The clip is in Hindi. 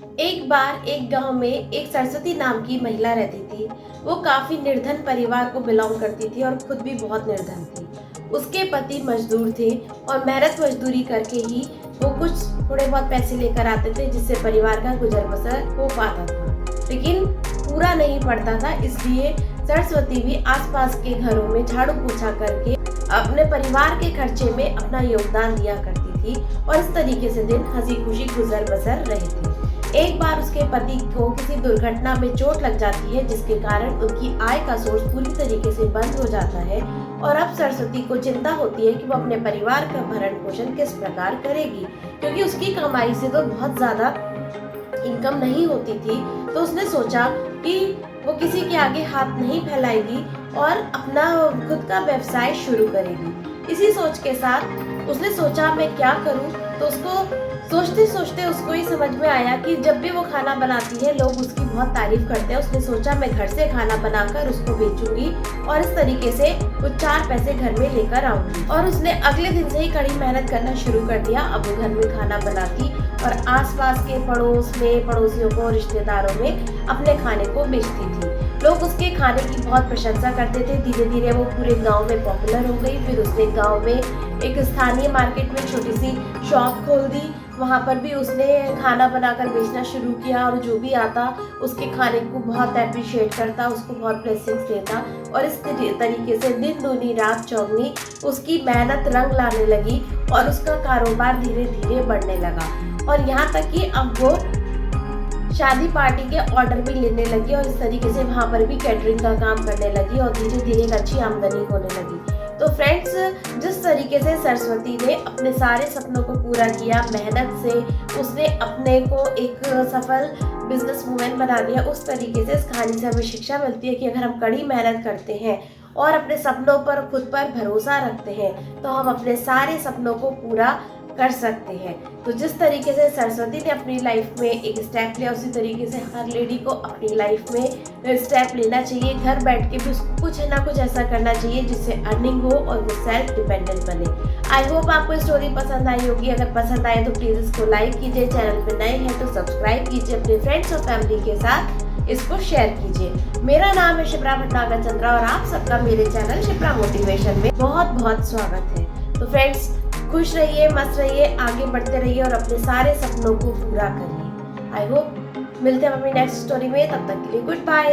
एक बार एक गांव में एक सरस्वती नाम की महिला रहती थी। वो काफी निर्धन परिवार को बिलोंग करती थी और खुद भी बहुत निर्धन थी। उसके पति मजदूर थे और मेहनत मजदूरी करके ही वो कुछ थोड़े बहुत पैसे लेकर आते थे, जिससे परिवार का गुजर बसर हो पाता था। लेकिन पूरा नहीं पड़ता था, इसलिए सरस्वती भी आसपास के घरों में झाड़ू पोछा करके अपने परिवार के खर्चे में अपना योगदान दिया करती थी और इस तरीके से दिन हंसी खुशी गुजर बसर रहे थे। एक बार उसके पति को किसी दुर्घटना में चोट लग जाती है, जिसके कारण उनकी आय का सोर्स पूरी तरीके से बंद हो जाता है और अब सरस्वती को चिंता होती है कि वो अपने परिवार का भरण पोषण किस प्रकार करेगी, क्योंकि उसकी कमाई से तो बहुत ज्यादा इनकम नहीं होती थी। तो उसने सोचा कि वो किसी के आगे हाथ नहीं फैलाएगी और अपना खुद का व्यवसाय शुरू करेगी। इसी सोच के साथ उसने सोचा मैं क्या करूं, तो उसको सोचते सोचते उसको ही समझ में आया कि जब भी वो खाना बनाती है लोग उसकी बहुत तारीफ करते हैं। उसने सोचा मैं घर से खाना बनाकर उसको बेचूंगी और इस तरीके से वो 4 पैसे घर में लेकर आऊंगी। और उसने अगले दिन से ही कड़ी मेहनत करना शुरू कर दिया। अब वो घर में खाना बनाती और आसपास के पड़ोस में पड़ोसियों को, रिश्तेदारों में अपने खाने को बेचती थी। लोग उसके खाने की बहुत प्रशंसा करते थे। धीरे धीरे वो पूरे गांव में पॉपुलर हो गई। फिर उसने गांव में एक स्थानीय मार्केट में छोटी सी शॉप खोल दी। वहाँ पर भी उसने खाना बनाकर बेचना शुरू किया और जो भी आता उसके खाने को बहुत अप्रिशिएट करता, उसको बहुत ब्लेसिंग्स देता। और इस तरीके से दिन दूनी रात चौगनी उसकी मेहनत रंग लाने लगी और उसका कारोबार धीरे धीरे बढ़ने लगा। और यहाँ तक कि अब वो शादी पार्टी के ऑर्डर भी लेने लगी और इस तरीके से वहाँ पर भी कैटरिंग का काम करने लगी और धीरे धीरे एक अच्छी आमदनी होने लगी। तो फ्रेंड्स, जिस तरीके से सरस्वती ने अपने सारे सपनों को पूरा किया, मेहनत से उसने अपने को एक सफल बिजनेस वूमेन बना दिया, उस तरीके से इस कहानी से हमें शिक्षा मिलती है कि अगर हम कड़ी मेहनत करते हैं और अपने सपनों पर खुद पर भरोसा रखते हैं तो हम अपने सारे सपनों को पूरा कर सकते हैं। तो जिस तरीके से सरस्वती ने अपनी लाइफ में एक स्टेप लिया, उसी तरीके से हर लेडी को अपनी लाइफ में स्टेप लेना चाहिए। घर बैठ के भी उसको कुछ ना कुछ ऐसा करना चाहिए जिससे अर्निंग हो और वो सेल्फ डिपेंडेंट बने। आई होप आपको स्टोरी पसंद आई होगी। अगर पसंद आए तो प्लीज़ इसको लाइक कीजिए, चैनल पे नए हैं तो सब्सक्राइब कीजिए, अपने फ्रेंड्स और फैमिली के साथ इसको शेयर कीजिए। मेरा नाम है शिप्रा भटनागर चंद्रा और आप सबका मेरे चैनल शिप्रा मोटिवेशन में बहुत बहुत स्वागत है। तो फ्रेंड्स, खुश रहिए, मस्त रहिए, आगे बढ़ते रहिए और अपने सारे सपनों को पूरा करिए। आई होप मिलते हैं अपनी नेक्स्ट स्टोरी में। तब तक के लिए गुड बाय।